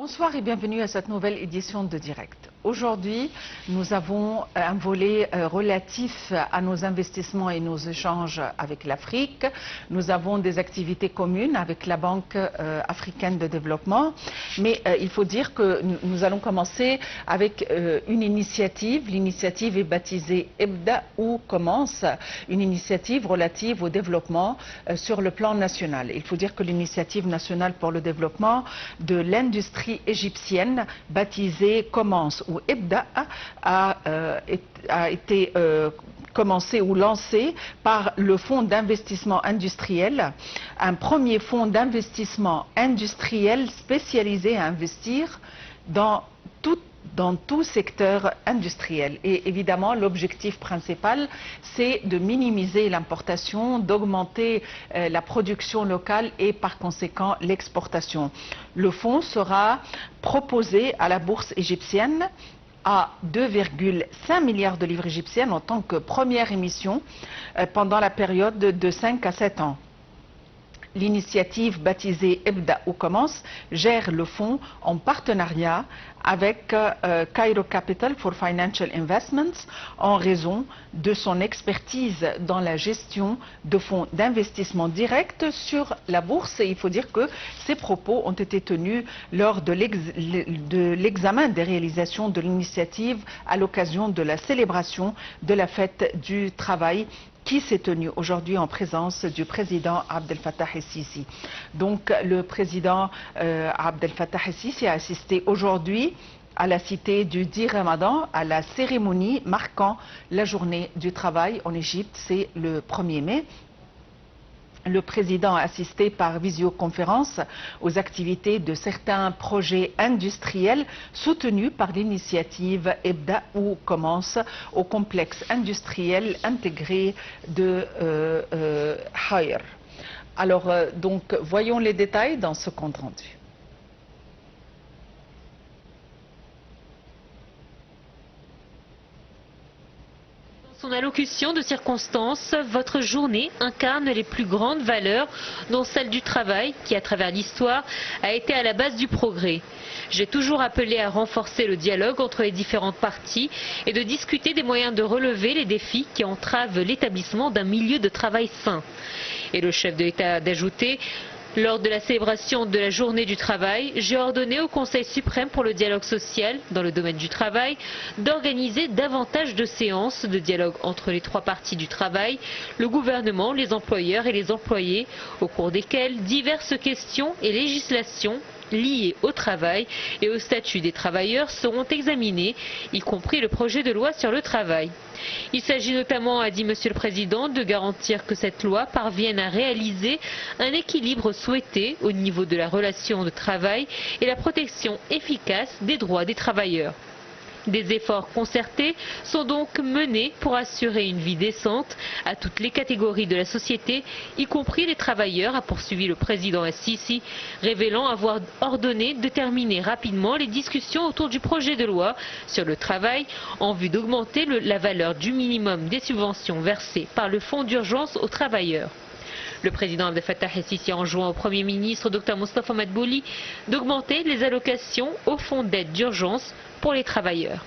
Bonsoir et bienvenue à cette nouvelle édition de Direct. Aujourd'hui, nous avons un volet relatif à nos investissements et nos échanges avec l'Afrique. Nous avons des activités communes avec la Banque africaine de développement. Mais il faut dire que nous allons commencer avec une initiative. L'initiative est baptisée EBDA ou commence, une initiative relative au développement sur le plan national. Il faut dire que l'initiative nationale pour le développement de l'industrie égyptienne, baptisée commence ou EBDA, a été commencé ou lancé par le fonds d'investissement industriel, un premier fonds d'investissement industriel spécialisé à investir dans tout secteur industriel. Et évidemment, l'objectif principal, c'est de minimiser l'importation, d'augmenter la production locale et par conséquent l'exportation. Le fonds sera proposé à la bourse égyptienne à 2,5 milliards de livres égyptiennes en tant que première émission pendant la période de 5 à 7 ans. L'initiative baptisée EBDA ou commence gère le fonds en partenariat avec Cairo Capital for Financial Investments en raison de son expertise dans la gestion de fonds d'investissement direct sur la bourse. Et il faut dire que ces propos ont été tenus lors de l'examen des réalisations de l'initiative à l'occasion de la célébration de la fête du travail qui s'est tenu aujourd'hui en présence du président Abdel Fattah el-Sisi. Donc le président Abdel Fattah el-Sisi a assisté aujourd'hui à la cité du 10 Ramadan, à la cérémonie marquant la journée du travail en Égypte, c'est le 1er mai. Le président a assisté par visioconférence aux activités de certains projets industriels soutenus par l'initiative EBDA ou commence au complexe industriel intégré de Haïr. Alors, donc, voyons les détails dans ce compte rendu. Son allocution de circonstance, votre journée incarne les plus grandes valeurs, dont celle du travail, qui à travers l'histoire a été à la base du progrès. J'ai toujours appelé à renforcer le dialogue entre les différentes parties et de discuter des moyens de relever les défis qui entravent l'établissement d'un milieu de travail sain. Et le chef de l'État d'ajouter: lors de la célébration de la journée du travail, j'ai ordonné au Conseil suprême pour le dialogue social dans le domaine du travail d'organiser davantage de séances de dialogue entre les trois parties du travail, le gouvernement, les employeurs et les employés, au cours desquelles diverses questions et législations liées au travail et au statut des travailleurs seront examinées, y compris le projet de loi sur le travail. Il s'agit notamment, a dit Monsieur le Président, de garantir que cette loi parvienne à réaliser un équilibre souhaité au niveau de la relation de travail et la protection efficace des droits des travailleurs. Des efforts concertés sont donc menés pour assurer une vie décente à toutes les catégories de la société, y compris les travailleurs, a poursuivi le président el-Sisi, révélant avoir ordonné de terminer rapidement les discussions autour du projet de loi sur le travail en vue d'augmenter la valeur du minimum des subventions versées par le Fonds d'urgence aux travailleurs. Le président Abdel Fattah el-Sisi enjoint au Premier ministre Dr Moustapha Madbouli d'augmenter les allocations au fonds d'aide d'urgence pour les travailleurs.